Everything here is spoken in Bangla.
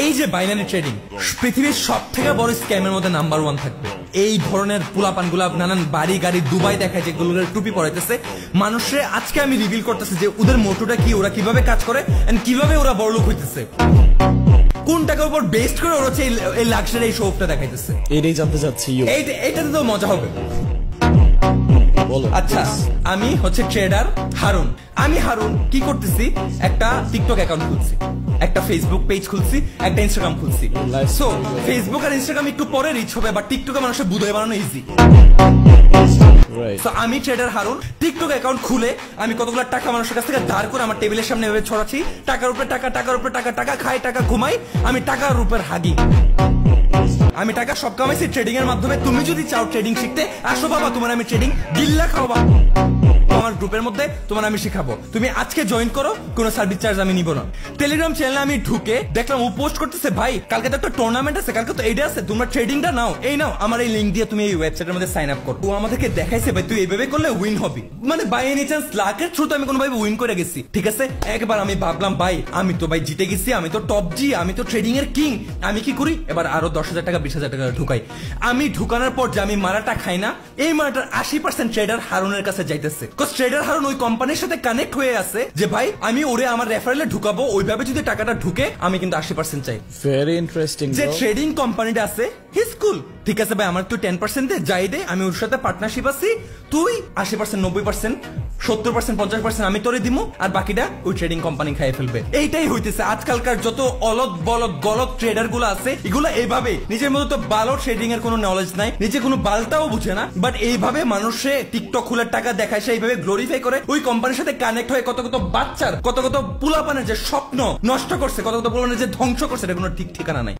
এই যে বাইনারি ট্রেডিং পৃথিবীর সব থেকে বড় স্ক্যামের মধ্যে নাম্বার 1 থাকবে। এই ধরনের পোলাপান গুলা নানান বাড়ি গাড়ি দুবাই দেখায়, যেগুলো টুপি পরাইতেছে মানুষে। আজকে আমি রিভিল করতেছি যে ওদের মোটোটা কি, ওরা কিভাবে কাজ করে এন্ড কিভাবে ওরা বড়লোক হইতেছে, কোন টাকার উপর বেস্ট করে ওরা হচ্ছে এই লাক্সারি এই শোটা দেখাইতেছে। এটাই জানতে চাচ্ছি। এইটাতে তো মজা হবে। আচ্ছা, আমি হচ্ছে ট্রেডার হারুন। আমি হারুন কি করতেছি, একটা টিকটক অ্যাকাউন্ট খুলছি, একটা ফেসবুক পেজ খুলছি, একটা ইনস্টাগ্রাম খুলছি। সো ফেসবুক আর ইনস্টাগ্রাম একটু পরে রিচ হবে, বাট টিকটকে মানুষের বুঝাই বানানো ইজি। সো আমি ট্রেডার হারুন টিকটক অ্যাকাউন্ট খুলে আমি কতগুলো টাকা মানুষের কাছ থেকে ধার করে আমার টেবিলের সামনে এভাবে ছড়াচ্ছি। টাকার উপরে টাকা, টাকার উপরে টাকা, টাকা খাই, টাকা ঘুমাই, আমি টাকার উপর হাগি। আমি টাকা সব কামাইছি ট্রেডিং এর মাধ্যমে। তুমি যদি চাও ট্রেডিং শিখতে, আসো বাবা, তোমার আমি ট্রেডিং গিল্লা খাওয়াবো। আমার গ্রুপের মধ্যে তোমার আমি শিখাবো। তুমি আজকে জয়েন করো, কোনো সার্ভিস চার্জ আমি নিব না। টেলিগ্রাম চ্যানেলে আমি ঢুকে দেখলাম ও পোস্ট করতেছে, ভাই কালকে তো একটা টুর্নামেন্ট আছে, কালকে তো এইটা আছে, তোমরা ট্রেডিংটা নাও, এই নাও আমার এই লিঙ্ক দিয়ে তুমি এই ওয়েবসাইটের মধ্যে সাইন আপ করো। ও আমাদেরকে দেখাইছে, ভাই তুই এইভাবে করলে উইন হবি। মানে বাই এনি চান্স লাকের থ্রুতে আমি কোনোভাবে উইন করে গেছি, ঠিক আছে। একবার আমি ভাবলাম, ভাই আমি তো ভাই জিতে গেছি, আমি তো টপ জি, আমি তো ট্রেডিং এর কিং। আমি কি করি, এবার আরো 10,000 টাকা 20,000 টাকা ঢুকাই। আমি ঢুকানোর পর যে আমি মারাটা খাই না, এই মারাটার 80% ট্রেডার হারুনের কাছে যাইতেছে। ট্রেডার হারুন ওই কোম্পানির সাথে কানেক্ট হয়ে আছে যে ভাই আমি ওরে আমার রেফারেলে ঢুকাবো, ওইভাবে যদি টাকাটা ঢুকে আমি কিন্তু 80% চাই। Very interesting. যে ট্রেডিং কোম্পানিটা আছে হিজ কুল, ঠিক আছে ভাই, আমার তুই 10% দে, যাই দে, আমি ওর সাথে পার্টনারশিপ আছি, তুই 80%, 90%, 70%, 50% আমি তোরে দিমু, আর বাকিটা ওই ট্রেডিং কোম্পানি খাইয়ে ফেলবে। এইটাই হইতেছে আজকালকার যত অলদ বলদ গলত ট্রেডার গুলো আছে, এগুলো এইভাবে নিজের মতো তো ভালো ট্রেডিং এর কোনো নলেজ নাই, নিজে কোনো বালটাও বুঝে না, বাট এইভাবে মানুষে টিকটক খুলে টাকা দেখায়, সেইভাবে গ্লোরিফাই করে ওই কোম্পানির সাথে কানেক্ট হয়ে কত কত বাচ্চার, কত কত পোলাপানের যে স্বপ্ন নষ্ট করছে, কত কত পোলাপানের যে ধ্বংস করছে, এটা কোনো ঠিক ঠিকানা নাই।